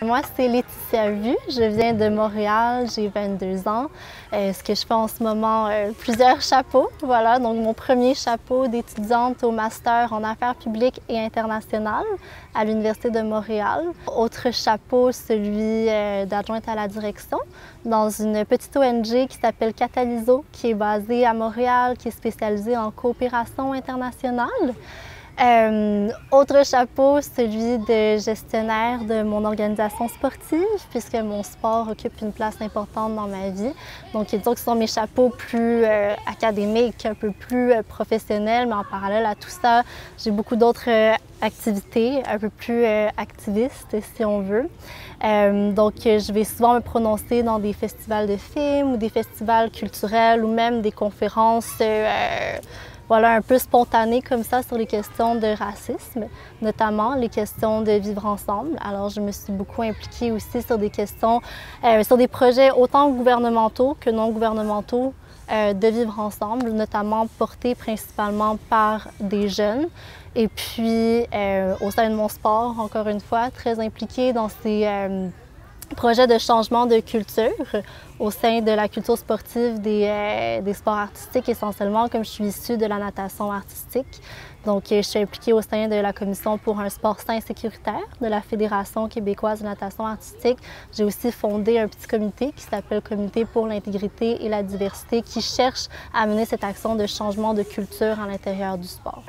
Moi, c'est Laetitia Vu. Je viens de Montréal, j'ai 22 ans. Ce que je fais en ce moment, plusieurs chapeaux. Voilà, donc mon premier chapeau d'étudiante au master en affaires publiques et internationales à l'Université de Montréal. Autre chapeau, celui d'adjointe à la direction dans une petite ONG qui s'appelle Catalyso, qui est basée à Montréal, qui est spécialisée en coopération internationale. Autre chapeau, celui de gestionnaire de mon organisation sportive, puisque mon sport occupe une place importante dans ma vie. Donc, disons que ce sont mes chapeaux plus académiques, un peu plus professionnels, mais en parallèle à tout ça, j'ai beaucoup d'autres activités, un peu plus activistes, si on veut. Donc, je vais souvent me prononcer dans des festivals de films ou des festivals culturels ou même des conférences voilà, un peu spontané comme ça sur les questions de racisme, notamment les questions de vivre ensemble. Alors, je me suis beaucoup impliquée aussi sur des questions, sur des projets autant gouvernementaux que non gouvernementaux de vivre ensemble, notamment portés principalement par des jeunes. Et puis, au sein de mon sport, encore une fois, très impliquée dans ces projet de changement de culture au sein de la culture sportive des sports artistiques essentiellement, comme je suis issue de la natation artistique. Donc, je suis impliquée au sein de la Commission pour un sport sain et sécuritaire de la Fédération québécoise de natation artistique. J'ai aussi fondé un petit comité qui s'appelle Comité pour l'intégrité et la diversité qui cherche à mener cette action de changement de culture à l'intérieur du sport.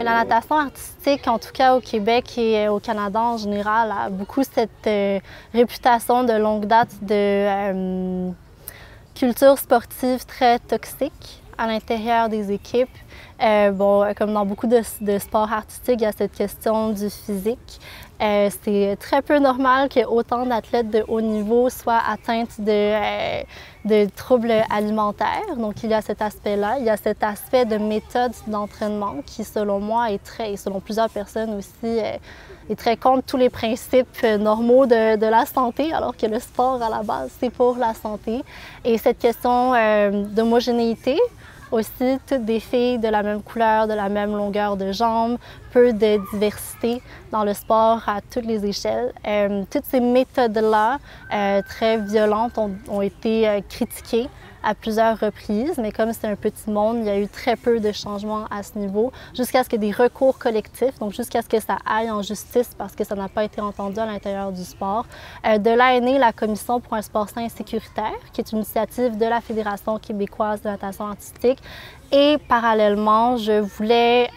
La natation artistique, en tout cas au Québec et au Canada en général, a beaucoup cette réputation de longue date de culture sportive très toxique à l'intérieur des équipes. Comme dans beaucoup de sports artistiques, il y a cette question du physique. C'est très peu normal que autant d'athlètes de haut niveau soient atteintes de troubles alimentaires. Donc, il y a cet aspect-là. Il y a cet aspect de méthode d'entraînement qui, selon moi, et selon plusieurs personnes aussi, est très contre tous les principes normaux de la santé, alors que le sport, à la base, c'est pour la santé. Et cette question d'homogénéité, aussi, toutes des filles de la même couleur, de la même longueur de jambes, peu de diversité dans le sport à toutes les échelles. Toutes ces méthodes-là, très violentes, ont été critiquées à plusieurs reprises, mais comme c'est un petit monde, il y a eu très peu de changements à ce niveau, jusqu'à ce qu'il y ait des recours collectifs, donc jusqu'à ce que ça aille en justice parce que ça n'a pas été entendu à l'intérieur du sport. De là est née la Commission pour un sport sain et sécuritaire, qui est une initiative de la Fédération québécoise de natation artistique. Et parallèlement, je voulais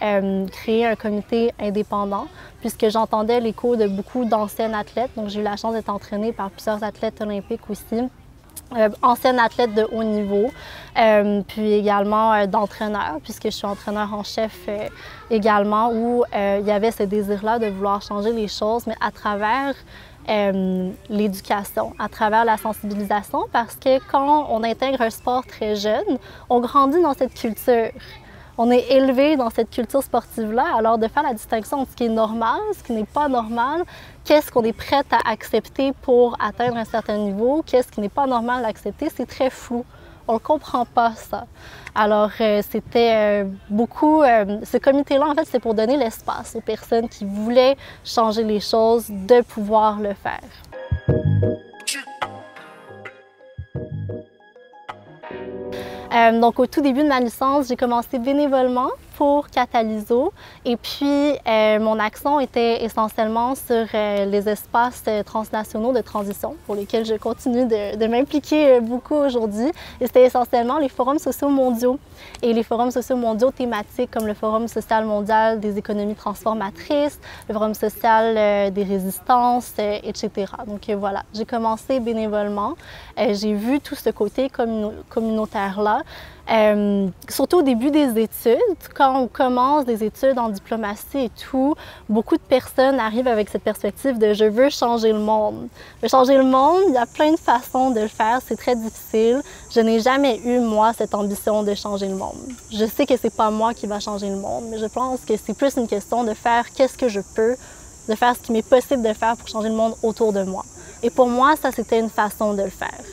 créer un comité indépendant puisque j'entendais l'écho de beaucoup d'anciennes athlètes. Donc, j'ai eu la chance d'être entraînée par plusieurs athlètes olympiques aussi. Ancienne athlète de haut niveau, puis également d'entraîneur, puisque je suis entraîneur en chef également, où il y avait ce désir-là de vouloir changer les choses, mais à travers l'éducation, à travers la sensibilisation, parce que quand on intègre un sport très jeune, on grandit dans cette culture. On est élevé dans cette culture sportive-là, alors de faire la distinction entre ce qui est normal, ce qui n'est pas normal, qu'est-ce qu'on est prêt à accepter pour atteindre un certain niveau, qu'est-ce qui n'est pas normal d'accepter, c'est très flou. On ne comprend pas ça. Alors, c'était beaucoup... ce comité-là, en fait, c'est pour donner l'espace aux personnes qui voulaient changer les choses de pouvoir le faire. Donc, au tout début de ma licence, j'ai commencé bénévolement pour Catalyso. Et puis, mon accent était essentiellement sur les espaces transnationaux de transition pour lesquels je continue de m'impliquer beaucoup aujourd'hui. Et c'était essentiellement les forums sociaux mondiaux et les forums sociaux mondiaux thématiques comme le Forum social mondial des économies transformatrices, le Forum social des résistances, etc. Donc voilà, j'ai commencé bénévolement. J'ai vu tout ce côté communautaire-là. Surtout au début des études, quand on commence des études en diplomatie et tout, beaucoup de personnes arrivent avec cette perspective de « je veux changer le monde ». Je veux changer le monde, il y a plein de façons de le faire, c'est très difficile. Je n'ai jamais eu, moi, cette ambition de changer le monde. Je sais que c'est pas moi qui va changer le monde, mais je pense que c'est plus une question de faire qu'est-ce que je peux, de faire ce qui m'est possible de faire pour changer le monde autour de moi. Et pour moi, ça, c'était une façon de le faire.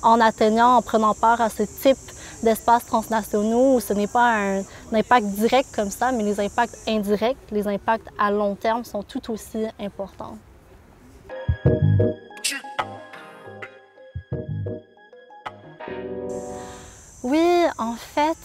En atteignant, en prenant part à ce type d'espaces transnationaux où ce n'est pas un impact direct comme ça, mais les impacts indirects, les impacts à long terme sont tout aussi importants. Oui, en fait,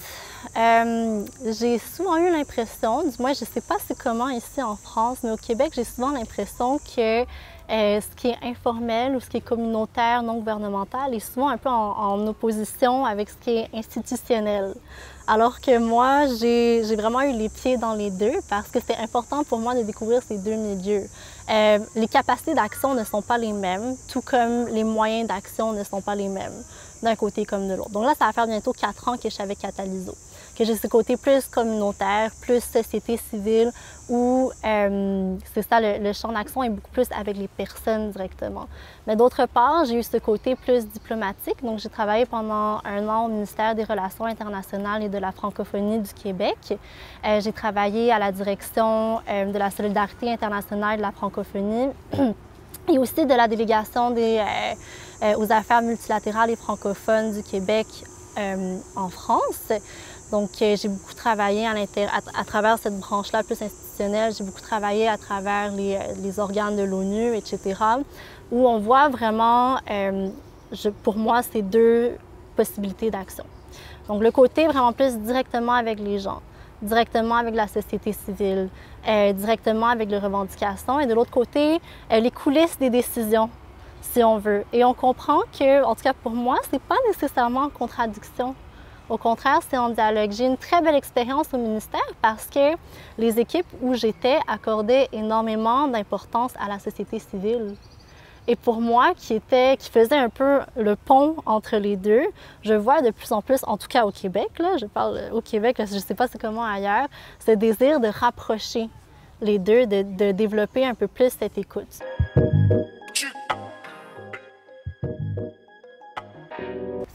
j'ai souvent eu l'impression, du moins je ne sais pas c'est comment ici en France, mais au Québec, j'ai souvent l'impression que ce qui est informel ou ce qui est communautaire, non gouvernemental, est souvent un peu en opposition avec ce qui est institutionnel. Alors que moi, j'ai vraiment eu les pieds dans les deux parce que c'est important pour moi de découvrir ces deux milieux. Les capacités d'action ne sont pas les mêmes, tout comme les moyens d'action ne sont pas les mêmes d'un côté comme de l'autre. Donc là, ça va faire bientôt 4 ans que je suis avec Catalyso, que j'ai ce côté plus communautaire, plus société civile, où c'est ça, le champ d'action est beaucoup plus avec les personnes directement. Mais d'autre part, j'ai eu ce côté plus diplomatique. Donc j'ai travaillé pendant 1 an au ministère des Relations internationales et de la francophonie du Québec. J'ai travaillé à la direction de la solidarité internationale et de la francophonie et aussi de la délégation aux affaires multilatérales et francophones du Québec en France. Donc, j'ai beaucoup travaillé à travers cette branche-là plus institutionnelle. J'ai beaucoup travaillé à travers les organes de l'ONU, etc., où on voit vraiment, pour moi, ces deux possibilités d'action. Donc, le côté vraiment plus directement avec les gens, directement avec la société civile, directement avec les revendications, et de l'autre côté, les coulisses des décisions, si on veut. Et on comprend que, en tout cas pour moi, c'est pas nécessairement en contradiction. Au contraire, c'est en dialogue. J'ai une très belle expérience au ministère parce que les équipes où j'étais accordaient énormément d'importance à la société civile. Et pour moi, qui faisait un peu le pont entre les deux, je vois de plus en plus, en tout cas au Québec, là, je parle au Québec, là, je ne sais pas c'est comment ailleurs, ce désir de rapprocher les deux, de développer un peu plus cette écoute.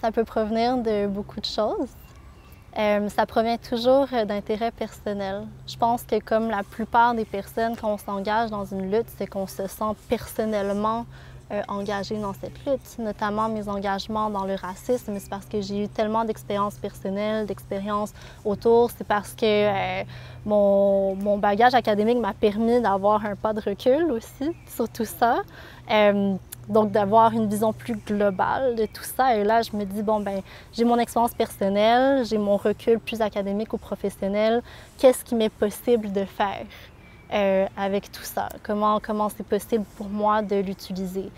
Ça peut provenir de beaucoup de choses. Ça provient toujours d'intérêts personnels. Je pense que comme la plupart des personnes, quand on s'engage dans une lutte, c'est qu'on se sent personnellement engagé dans cette lutte, notamment mes engagements dans le racisme. C'est parce que j'ai eu tellement d'expériences personnelles, d'expériences autour. C'est parce que mon bagage académique m'a permis d'avoir un pas de recul aussi sur tout ça. Donc, d'avoir une vision plus globale de tout ça. Et là, je me dis, bon, ben, j'ai mon expérience personnelle, j'ai mon recul plus académique ou professionnel. Qu'est-ce qui m'est possible de faire avec tout ça? Comment c'est possible pour moi de l'utiliser?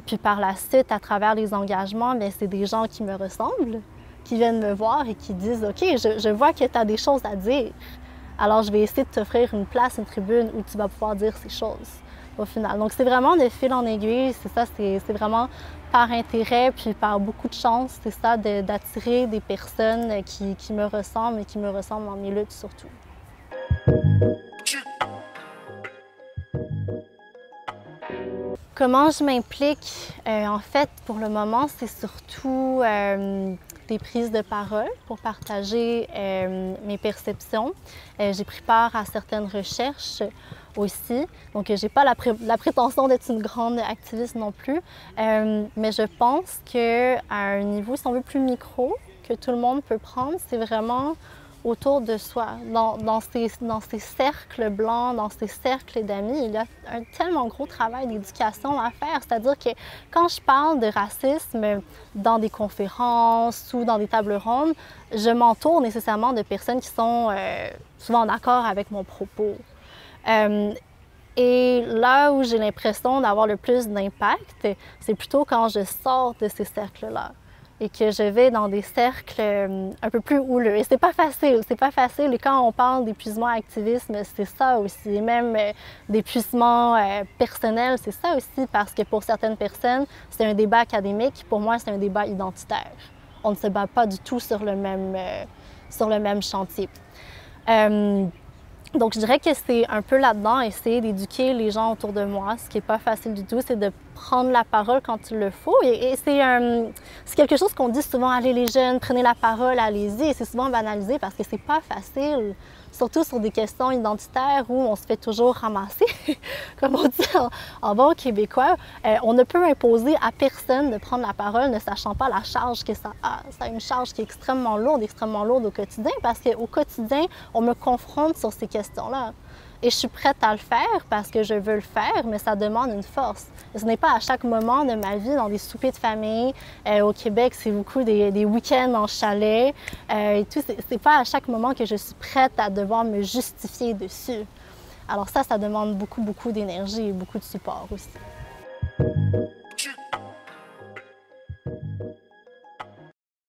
Puis par la suite, à travers les engagements, bien, c'est des gens qui me ressemblent, qui viennent me voir et qui disent, OK, je vois que tu as des choses à dire. Alors, je vais essayer de t'offrir une place, une tribune où tu vas pouvoir dire ces choses. Au final. Donc, c'est vraiment de fil en aiguille, c'est ça, c'est vraiment par intérêt, puis par beaucoup de chance, c'est ça, d'attirer des personnes qui me ressemblent et qui me ressemblent dans mes luttes surtout. Comment je m'implique? En fait, pour le moment, c'est surtout des prises de parole pour partager mes perceptions. J'ai pris part à certaines recherches aussi. Donc, je n'ai pas la prétention d'être une grande activiste non plus, mais je pense qu'à un niveau, si on veut, plus micro, que tout le monde peut prendre, c'est vraiment autour de soi. Dans ces cercles blancs, dans ces cercles d'amis, il y a un tellement gros travail d'éducation à faire. C'est-à-dire que quand je parle de racisme dans des conférences ou dans des tables rondes, je m'entoure nécessairement de personnes qui sont souvent d'accord avec mon propos. Et là où j'ai l'impression d'avoir le plus d'impact, c'est plutôt quand je sors de ces cercles-là et que je vais dans des cercles un peu plus houleux. Et c'est pas facile. Et quand on parle d'épuisement activisme, c'est ça aussi. Et même d'épuisement personnel, c'est ça aussi, parce que pour certaines personnes, c'est un débat académique. Pour moi, c'est un débat identitaire. On ne se bat pas du tout sur le même chantier. Donc, je dirais que c'est un peu là-dedans, essayer d'éduquer les gens autour de moi. Ce qui n'est pas facile du tout, c'est de prendre la parole quand il le faut. Et c'est quelque chose qu'on dit souvent, allez les jeunes, prenez la parole, allez-y. Et c'est souvent banalisé parce que c'est pas facile, surtout sur des questions identitaires où on se fait toujours ramasser, comme on dit en bon québécois. On ne peut imposer à personne de prendre la parole ne sachant pas la charge que ça a. Ça a une charge qui est extrêmement lourde au quotidien parce qu'au quotidien, on me confronte sur ces questions-là. Et je suis prête à le faire parce que je veux le faire, mais ça demande une force. Et ce n'est pas à chaque moment de ma vie, dans des soupers de famille. Au Québec, c'est beaucoup des week-ends en chalet et tout. C'est pas à chaque moment que je suis prête à devoir me justifier dessus. Alors ça demande beaucoup d'énergie et beaucoup de support aussi.